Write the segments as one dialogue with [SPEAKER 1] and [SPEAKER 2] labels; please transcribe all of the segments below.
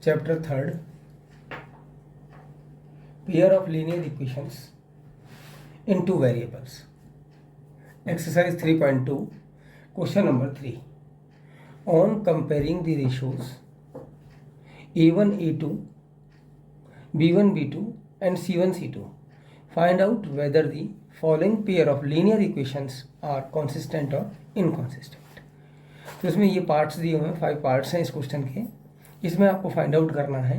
[SPEAKER 1] Chapter 3, pair of linear equations in two variables. Exercise 3.2, question number 3. On comparing the ratios a1 a2, b1 b2 and c1 c2, find out whether the following pair of linear equations are consistent or inconsistent. तो इसमें ये parts दिए हुए हैं, 5 parts हैं इस question के. इसमें आपको फाइंड आउट करना है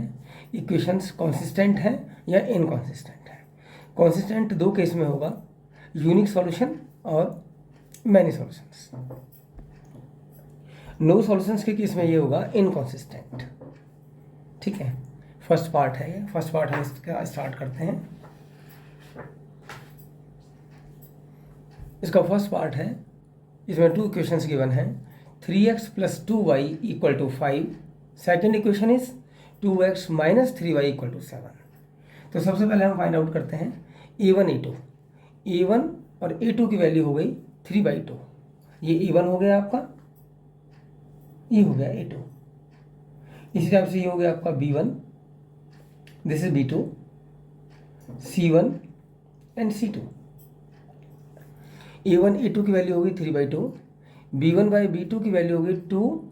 [SPEAKER 1] इक्वेशंस कॉन्सिस्टेंट हैं या इनकॉन्सिस्टेंट है. कॉन्सिस्टेंट दो केस में होगा, यूनिक सॉल्यूशन और मैनी सॉल्यूशंस. नो सॉल्यूशंस के केस में ये होगा इनकॉन्सिस्टेंट. ठीक है, फर्स्ट पार्ट है ये. फर्स्ट पार्ट हम इसका स्टार्ट करते हैं. इसका फर्स्ट पार्ट है, इसमें 2 इक्वेशंस गिवन हैं. 3x + 2y = 5. Second equation is 2x - 3y = 7. तो सबसे पहले हम फाइंड आउट करते हैं a1 a2. a1 और a2 की वैल्यू हो गई 3/2. ये a1 हो गया आपका, ये हो गया a2. इसी टाइप से ये हो गया आपका b1, this is b2, c1 and c2. a1 a2 की वैल्यू होगी 3/2. b1/b2 की वैल्यू होगी 2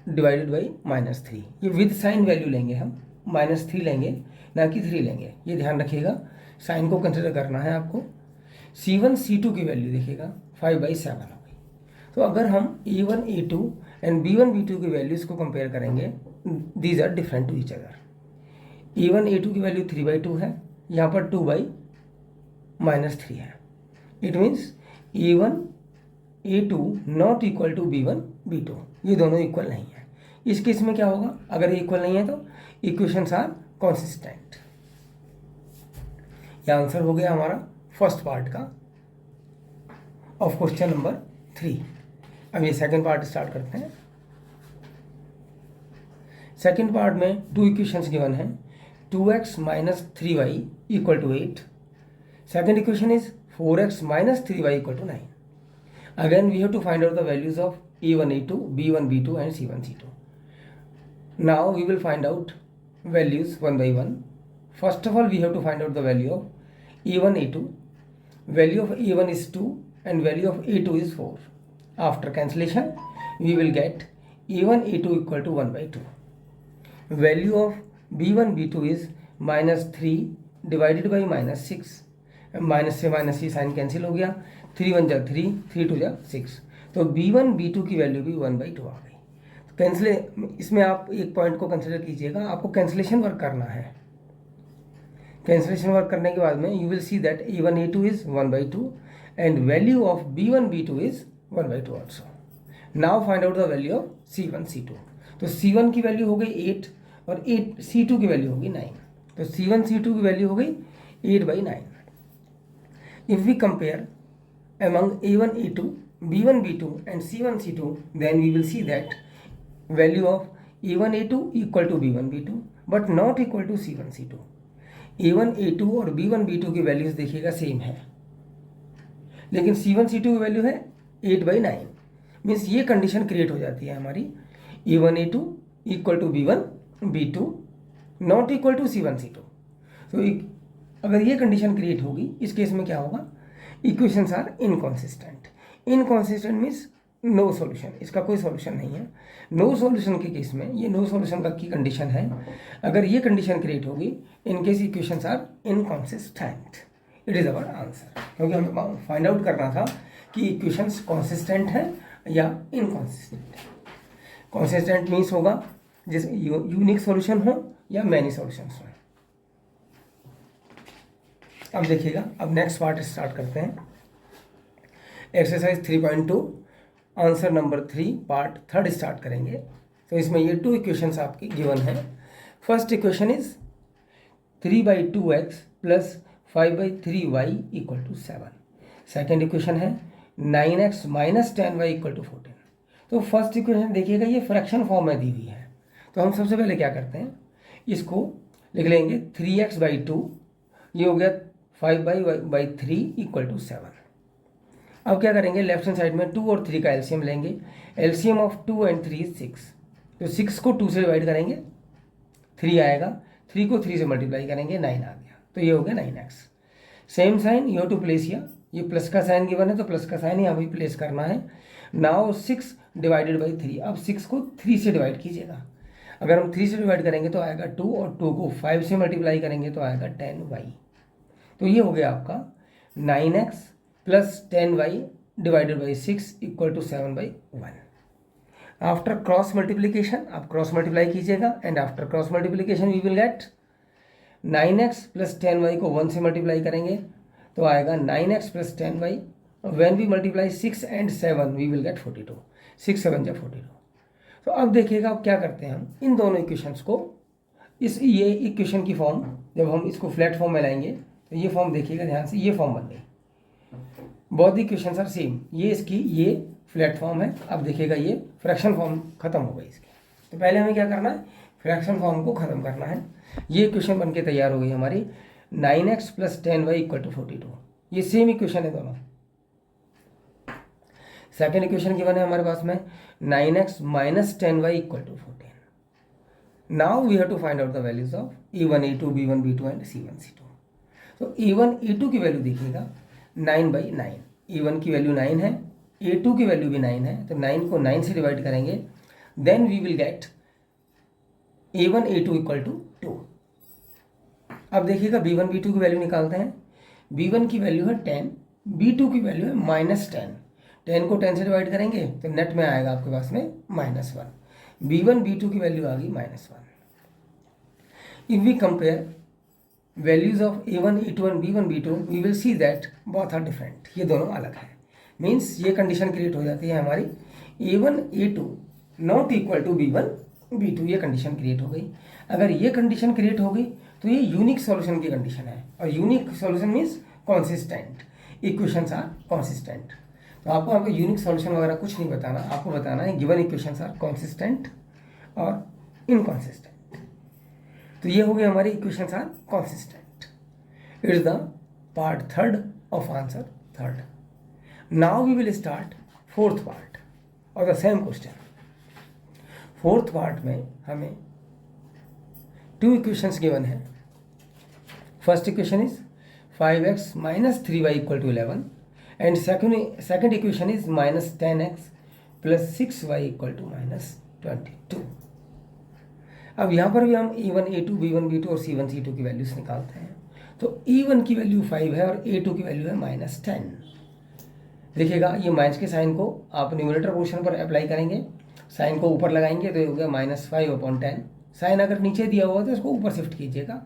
[SPEAKER 1] डिवाइडेड बाई -3. ये विद साइन वैल्यू लेंगे हम, -3 लेंगे ना कि 3 लेंगे, ये ध्यान रखिएगा. साइन को कंसिडर करना है आपको. c1 c2 की वैल्यू देखिएगा 5/7 हो गई. तो अगर हम a1 a2 and b1 b2 की वैल्यूज़ को कंपेयर करेंगे, these are different to each other. a1 a2 की वैल्यू 3/2 है, यहाँ पर 2/-3 है. It means a1 a2 not equal to b1 b2. ये दोनों इक्वल नहीं है. इस केस में क्या होगा, अगर ये इक्वल नहीं है तो इक्वेशंस आर कॉन्सिस्टेंट. यह आंसर हो गया हमारा फर्स्ट पार्ट का ऑफ क्वेश्चन नंबर 3. अब ये सेकंड पार्ट स्टार्ट करते हैं. सेकंड पार्ट में 2 इक्वेशंस गिवन हैं. 2x - 3y = 8. Second equation is 4x - 3y = 9. Again we have to find out the values of a1 a2, b1 b2 and c1 c2. Now we will find out values one by one. First of all we have to find out the value of a1 a2. Value of a1 is 2 and value of a2 is 4. After cancellation we will get a1 a2 = 1/2. Value of b1 b2 is -3 divided by -6. Minus से minus ही sign cancel हो गया. 3 1 जा 3, 3 2 जा 6. तो b1 b2 की value भी 1/2 आ गई. तो कैंसिल, इसमें आप एक पॉइंट को कंसिडर कीजिएगा, आपको कैंसिलेशन वर्क करना है. कैंसिलेशन वर्क करने के बाद में you will see that a1 a2 is 1/2 and value of b1 b2 is 1/2 also. Now find out the value of c1 c2. तो c1 की वैल्यू हो गई 8 और c2 की वैल्यू होगी 9. तो c1 c2 की वैल्यू हो गई 8/9. If we compare among a1 a2, b1 b2 and c1 c2, then we will see that value of a1 a2 equal to b1 b2 but not equal to c1 c2. a1 a2 और b1 b2 की values देखिएगा same है, लेकिन c1 c2 की value है 8/9. Means ये condition create हो जाती है हमारी, a1 a2 equal to b1 b2 not equal to c1 c2. तो अगर ये कंडीशन क्रिएट होगी, इस केस में क्या होगा, equations are inconsistent. Inconsistent means no solution, इसका कोई सॉल्यूशन नहीं है. नो सॉल्यूशन के केस में ये नो सॉल्यूशन का की कंडीशन है. अगर ये कंडीशन क्रिएट होगी, in case equations are inconsistent. It is our answer. क्योंकि हमें फाइंड आउट करना था कि इक्वेशंस कॉन्सिस्टेंट हैं या इनकॉन्सिस्टेंट है. कॉन्सिस्टेंट मीन्स होगा जिस यूनिक सॉल्यूशन हो या मैनी सॉल्यूशंस हो. अब देखिएगा, अब नेक्स्ट पार्ट स्टार्ट करते हैं. Exercise 3.2 answer number 3 part 3 start करेंगे. तो इसमें ये 2 इक्वेशंस आपकी गिवन हैं. First equation is 3/2x + 5/3y = 7. Second equation है 9x - 10y = 14. तो फर्स्ट इक्वेशन देखिएगा, ये फ्रैक्शन फॉर्म में दी हुई है. तो हम सबसे पहले क्या करते हैं, इसको लिख लेंगे 3x/2, ये हो गया 5/3 = 7. अब क्या करेंगे, लेफ्ट हैंड साइड में 2 और 3 का एलसीएम लेंगे. LCM of 2 and 3 is 6. तो 6 को 2 से डिवाइड करेंगे 3 आएगा, 3 को 3 से मल्टीप्लाई करेंगे 9 आ गया, तो ये हो गया 9x। Same sign you have to place here, ये प्लस का साइन गिवन है तो प्लस का साइन यहाँ भी प्लेस करना है। नाउ 6 डिवाइडेड बाई 3, अब 6 को 3 से डिवाइड कीजिएगा, अगर हम 3 से डिवाइड करेंगे तो आएगा 2 और 2 को 5 से मल्टीप्लाई करेंगे तो आएगा 10y। तो ये हो गया आपका 9x plus 10y divided by 6 equal to 7/1। After cross multiplication आप क्रॉस मल्टीप्लाई कीजिएगा and after cross multiplication we will get 9x plus 10y को 1 से मल्टीप्लाई करेंगे तो आएगा 9x plus 10y। When we multiply 6 and 7 we will get 42, 6 7 जा 42। तो अब देखिएगा अब क्या करते हैं, हम इन दोनों इक्वेशंस को ये इक्वेशन की फॉर्म जब हम इसको फ्लैट फॉर्म में लाएंगे तो ये फॉर्म देखिएगा ध्यान से, ये फॉर्म बन गई, both the equations are same, ये इसकी ये फ्लैट फॉर्म है। अब देखिएगा ये फ्रैक्शन फॉर्म खत्म हो गई इसकी, तो पहले हमें क्या करना है, फ्रैक्शन फॉर्म को खत्म करना है। ये इक्वेशन बन के तैयार हो गई हमारी 9x plus 10y equal to 42, ये सेम इक्वेशन है दोनों। सेकेंड इक्वेशन गिवन है हमारे पास में 9x minus 10y equal to 14। Now we have to find out the values of a1 a2 b1 b2 and c1 c2। तो a1 a2 की value देखिएगा 9/9, a1 की वैल्यू 9 है, a2 की वैल्यू भी 9 है, तो 9 को 9 से डिवाइड करेंगे, then we will get a1 a2 equal to 2। अब देखिएगा b1 b2 की वैल्यू निकालते हैं, b1 की वैल्यू है 10, b2 की वैल्यू है -10, 10 को 10 से डिवाइड करेंगे तो नेट में आएगा आपके पास में -1, b1 b2 की वैल्यू आ गई -1। If we compare values of a1 a2 and b1 b2 we will see that both are different, ये दोनों अलग है। मीन्स ये कंडीशन क्रिएट हो जाती है हमारी a1 a2 not equal to b1 b2, ये कंडीशन क्रिएट हो गई। अगर ये कंडीशन क्रिएट हो गई तो ये यूनिक सॉल्यूशन की कंडीशन है, और unique solution means consistent, equations are consistent. तो आपको यूनिक सॉल्यूशन वगैरह कुछ नहीं बताना, आपको बताना है गिवन इक्वेशंस आर कॉन्सिस्टेंट और इनकॉन्सिस्टेंट। तो ये हो गई हमारी equations are consistent. It is the part third of answer third. Now we will start fourth part of the same question. Fourth part में हमें 2 इक्वेशंस गिवन है। First equation is 5x minus 3y equal to 11 and second equation is -10x plus 6y equal to -22। अब यहाँ पर भी हम a1 a2 b1 b2 और c1 c2 की वैल्यूज निकालते हैं। तो a1 की वैल्यू 5 है और a2 की वैल्यू है -10। देखिएगा ये माइनस के साइन को आप न्यूमरेटर पोर्शन पर अप्लाई करेंगे, साइन को ऊपर लगाएंगे तो ये हो गया -5/10। साइन अगर नीचे दिया हुआ तो इसको ऊपर शिफ्ट कीजिएगा,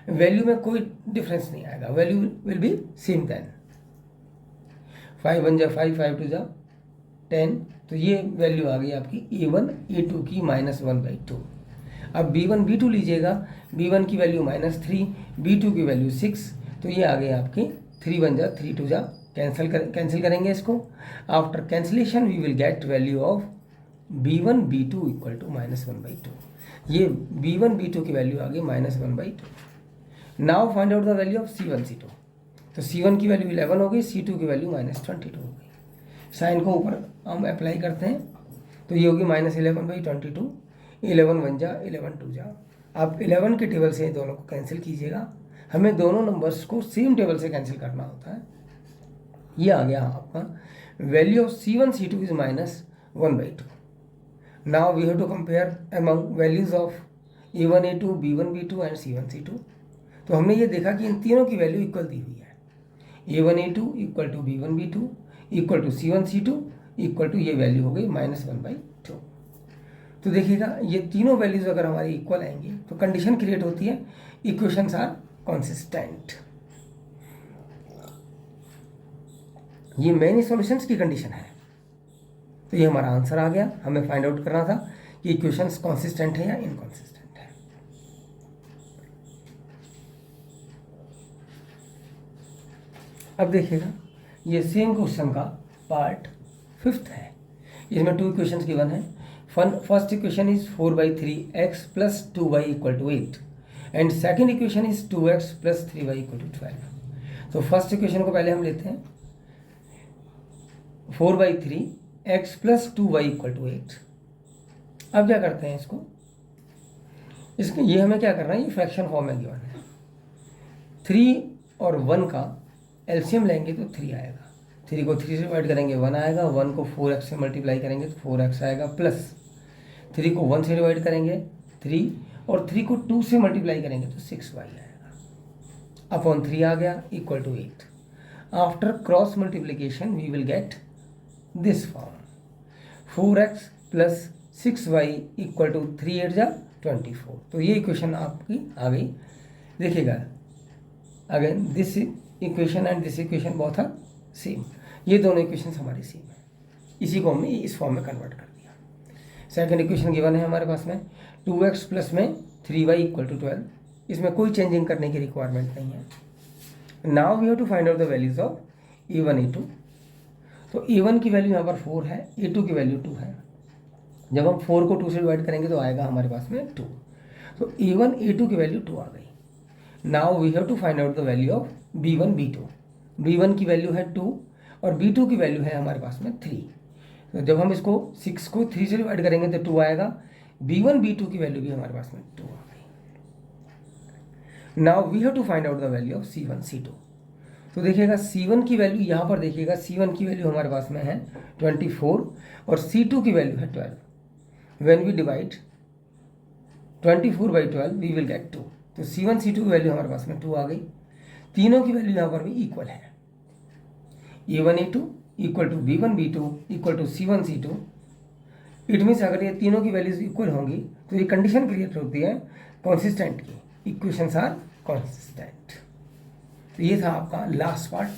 [SPEAKER 1] वैल्यू में कोई डिफरेंस नहीं आएगा, value will be same then. 5 1 जा 5, 5 2 जा 10, तो ये वैल्यू आ गई आपकी a1 a2 की -1/2। अब b1 b2 लीजिएगा, b1 की वैल्यू -3, b2 की वैल्यू 6, तो ये आ गई आपकी 3 1 जा 3 2 जा, कैंसिल करेंगे इसको। After cancellation we will get value of b1 b2 equal to -1/2। ये b1 b2 की वैल्यू आ गई -1/2। Now find out the value of c1 c2। तो c1 की वैल्यू 11 हो गई, c2 की वैल्यू -22 हो गई। साइन को ऊपर हम अप्लाई करते हैं तो ये होगी -11/22, 11 1 जा 11 2 जा। आप 11 के टेबल से दोनों को कैंसिल कीजिएगा, हमें दोनों नंबर्स को सेम टेबल से कैंसिल करना होता है। ये आ गया आपका value of c1 c2 is -1/2। Now we have to compare among values of a1 a2 b1 b2 and c1 c2। तो हमने ये देखा कि इन तीनों की वैल्यू इक्वल दी हुई है, a1 a2 equal to b1 b2 equal to c1 c2 equal to ये वैल्यू हो गई -1/2। तो देखिएगा ये तीनों वैल्यूज अगर हमारी इक्वल आएंगी तो कंडीशन क्रिएट होती है इक्वेशंस आर कॉन्सिस्टेंट। ये मेनी सॉल्यूशंस की कंडीशन है। तो ये हमारा आंसर आ गया। हमें फाइंड आउट करना था कि इक्वेशंस कॉन्सिस्टेंट है या इनकॉन्सिस्टेंट है। अब देखिएगा ये सेम क्वेश्चन का पार्ट 5th है। इसमें 2 इक्वेशंस गिवन है। First equation is 4/3x plus 2y equal to 8 and second equation is 2x plus 3y equal to 12। तो फर्स्ट इक्वेशन को पहले हम लेते हैं 4/3x plus 2y equal to 8। अब क्या करते हैं इसको इसके ये हमें क्या करना है, ये फ्रैक्शन फॉर्म में गिवन है। 3 और 1 का एलसीएम लेंगे तो 3 आएगा, 3 को 3 से डिवाइड करेंगे 1 आएगा, 1 को 4x से मल्टीप्लाई करेंगे तो 4x आएगा, प्लस 3 को 1 से डिवाइड करेंगे 3, और 3 को 2 से मल्टीप्लाई करेंगे तो 6y आएगा, अपॉन 3 आ गया, equal to 8। After cross multiplication we will get this form, 4x plus 6y equal to 3 8 जा 24। तो ये इक्वेशन आपकी आ गई। देखिएगा again this equation and this equation both are same, ये दोनों इक्वेशन हमारी सेम है, इसी को हमने इस फॉर्म में कन्वर्ट कर दिया। सेकंड इक्वेशन गिवन है हमारे पास में 2x प्लस में 3y इक्वल टू 12, इसमें कोई चेंजिंग करने की रिक्वायरमेंट नहीं है। Now we have to find out the values of a1 a2। तो a1 की वैल्यू यहाँ पर 4 है, a2 की वैल्यू 2 है। जब हम 4 को 2 से डिवाइड करेंगे तो आएगा हमारे पास में 2, तो a1 a2 की वैल्यू 2 आ गई। Now we have to find out the value of b1 b2। b1 की वैल्यू है 2 और b2 की वैल्यू है हमारे पास में 3। तो जब हम इसको 6 को 3 से डिवाइड करेंगे तो 2 आएगा, b1 b2 की वैल्यू भी हमारे पास में 2 आ गई। Now we have to find out the value of c1 c2। तो देखिएगा c1 की वैल्यू यहाँ पर देखिएगा, c1 की वैल्यू हमारे पास में है 24 और c2 की वैल्यू है 12। When we divide 24 by 12 we will get 2। तो c1 c2 की वैल्यू हमारे पास में 2 आ गई। तीनों की वैल्यू यहाँ पर भी इक्वल है, a1 a2 equal to b1 b2 equal to c1 c2। It means अगर ये तीनों की वैल्यूज इक्वल होंगी तो ये कंडीशन क्रिएट होती है कॉन्सिस्टेंट की, इक्वेशंस आर कॉन्सिस्टेंट। तो ये था आपका लास्ट पार्ट,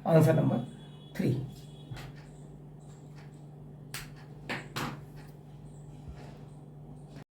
[SPEAKER 1] आंसर नंबर 3।